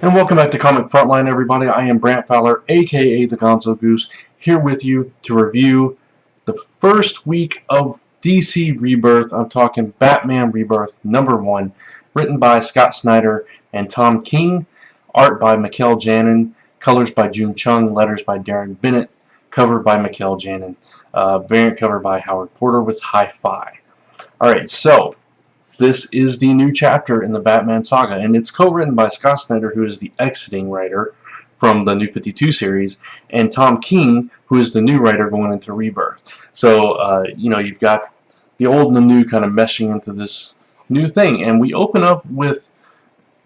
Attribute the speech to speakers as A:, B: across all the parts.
A: And welcome back to Comic Frontline, everybody. I am Brant Fowler, aka the Gonzogoose, here with you to review the first week of DC Rebirth. I'm talking Batman Rebirth #1, written by Scott Snyder and Tom King, art by Mikel Janin, colors by Chung, letters by Deron Bennett, cover by Mikel Janin, variant cover by Howard Porter with Hi-Fi. Alright, so this is the new chapter in the Batman saga, and it's co-written by Scott Snyder, who is the exiting writer from the New 52 series, and Tom King, who is the new writer going into Rebirth. So, you've got the old and the new kind of meshing into this new thing, and we open up with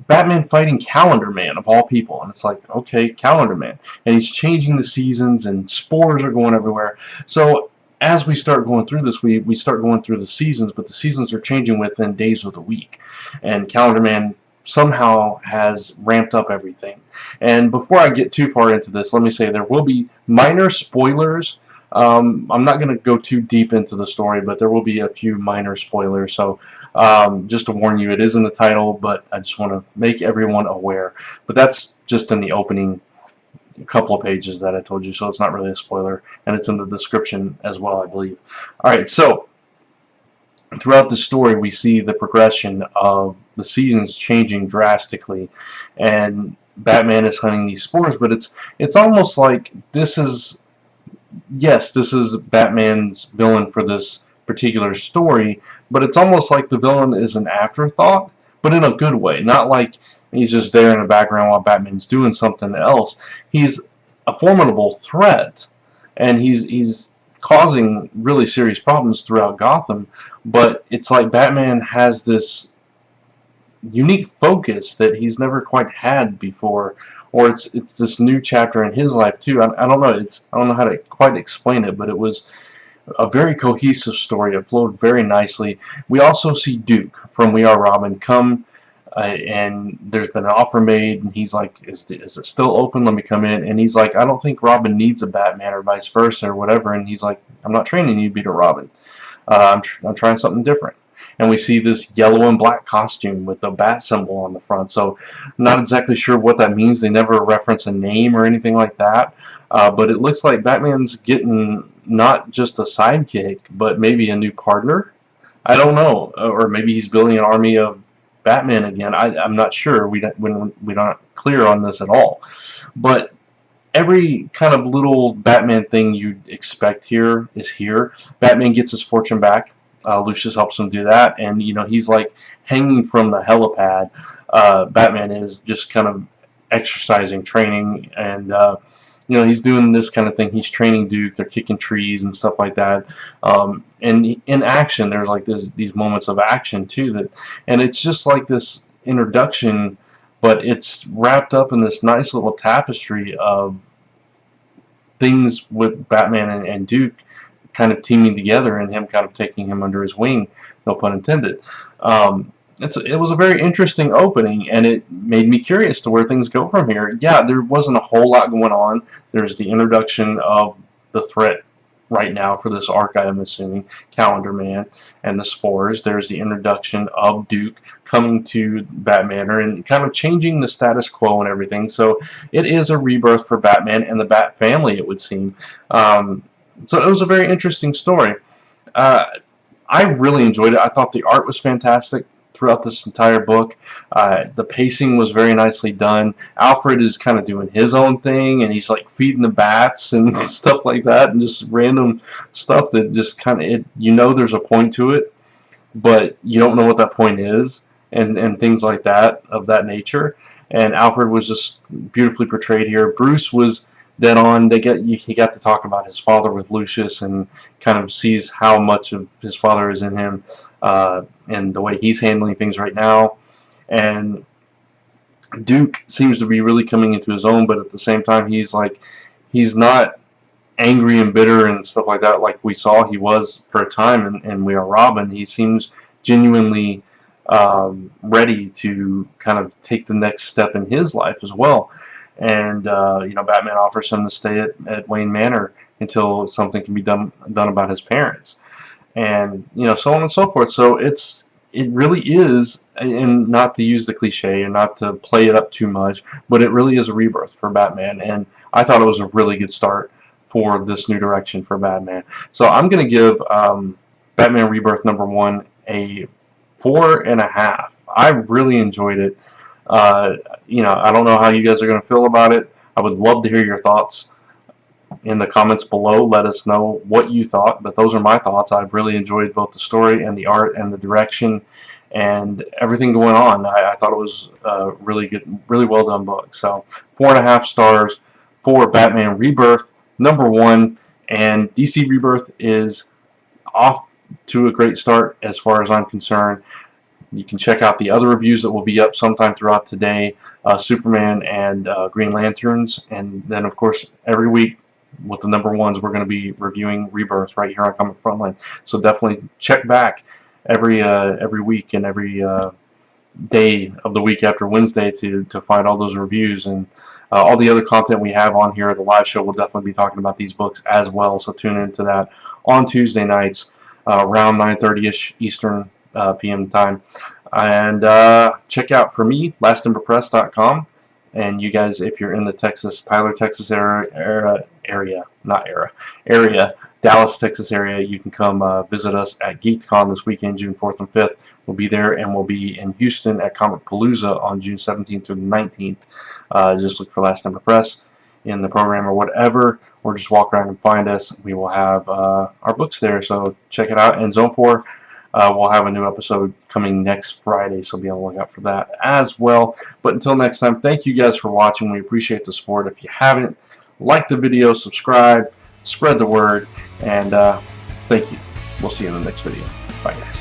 A: Batman fighting Calendar Man, of all people, and it's like, okay, Calendar Man, and he's changing the seasons, and spores are going everywhere. So as we start going through this, we start going through the seasons, but the seasons are changing within days of the week, and Calendar Man somehow has ramped up everything. And before I get too far into this, let me say there will be minor spoilers. I'm not going to go too deep into the story, but there will be a few minor spoilers. So just to warn you, it is in the title, but I just want to make everyone aware. But that's just in the opening couple of pages that I told you, so it's not really a spoiler, and it's in the description as well, I believe. Alright, so throughout the story we see the progression of the seasons changing drastically, and Batman is hunting these spores, but it's almost like this is Batman's villain for this particular story, but it's almost like the villain is an afterthought, but in a good way. Not like he's just there in the background while Batman's doing something else. He's a formidable threat, and he's causing really serious problems throughout Gotham, but it's like Batman has this unique focus that he's never quite had before, or it's this new chapter in his life too. I don't know. I don't know how to quite explain it, but it was a very cohesive story. It flowed very nicely. We also see Duke from We Are Robin come, and there's been an offer made, and he's like, is it still open? Let me come in. And he's like, I don't think Robin needs a Batman, or vice versa, or whatever. And he's like, I'm not training you to be a Robin. I'm trying something different. And we see this yellow and black costume with the bat symbol on the front. So I'm not exactly sure what that means. They never reference a name or anything like that. But it looks like Batman's getting not just a sidekick, but maybe a new partner. I don't know. Or maybe he's building an army of Batman again. I'm not sure. We're not clear on this at all. But every kind of little Batman thing you'd expect here is here. Batman gets his fortune back. Lucius helps him do that, and he's like hanging from the helipad. Batman is just kind of exercising, training, and he's doing this kind of thing. He's training Duke. They're kicking trees and stuff like that. And in action, there's like these moments of action too. And it's just like this introduction, but it's wrapped up in this nice little tapestry of things with Batman and Duke kind of teaming together, and him kind of taking him under his wing, no pun intended. It was a very interesting opening, and it made me curious to where things go from here. Yeah, there wasn't a whole lot going on. There's the introduction of the threat right now for this arc, I'm assuming, Calendar Man and the spores. There's the introduction of Duke coming to Batman and kind of changing the status quo and everything. So it is a rebirth for Batman and the Bat family, it would seem. So it was a very interesting story. I really enjoyed it. I thought the art was fantastic throughout this entire book. The pacing was very nicely done. Alfred is kind of doing his own thing, and he's like feeding the bats and stuff like that, and just random stuff that just kind of, there's a point to it, but you don't know what that point is, and things like that, of that nature. And Alfred was just beautifully portrayed here. Bruce was dead on. He got to talk about his father with Lucius, and kind of sees how much of his father is in him, and the way he's handling things right now. And Duke seems to be really coming into his own, but at the same time he's not angry and bitter and stuff like that like we saw he was for a time in We Are Robin. He seems genuinely ready to kind of take the next step in his life as well. And Batman offers him to stay at Wayne Manor until something can be done about his parents, and so on and so forth. So it's it really is, and not to use the cliche and not to play it up too much, but it really is a rebirth for Batman, and I thought it was a really good start for this new direction for Batman. So I'm going to give Batman Rebirth #1 a 4.5. I really enjoyed it. You know, I don't know how you guys are going to feel about it. I would love to hear your thoughts in the comments below. Let us know what you thought, but those are my thoughts. I've really enjoyed both the story and the art and the direction and everything going on. I thought it was a really good, really well done book. So 4.5 stars for Batman Rebirth #1, and DC Rebirth is off to a great start as far as I'm concerned. You can check out the other reviews that will be up sometime throughout today, Superman and Green Lanterns, and then of course every week with the #1s we're going to be reviewing Rebirth right here on Comic Frontline. So definitely check back every week and every day of the week after Wednesday to find all those reviews and all the other content we have on here. The live show will definitely be talking about these books as well, so tune into that on Tuesday nights around 9:30ish Eastern PM time. And check out, for me, lasttimberpress.com. And you guys, if you're in the Tyler, Texas area, Dallas, Texas area, you can come visit us at GeekCon this weekend, June 4th and 5th. We'll be there, and we'll be in Houston at Comic Palooza on June 17th through the 19th. Just look for Last Timber Press in the program or whatever, or just walk around and find us. We will have our books there, so check it out. And Zone 4, we'll have a new episode coming next Friday, so be on the lookout for that as well. But until next time, thank you guys for watching. We appreciate the support. If you haven't, like the video, subscribe, spread the word, and thank you. We'll see you in the next video. Bye, guys.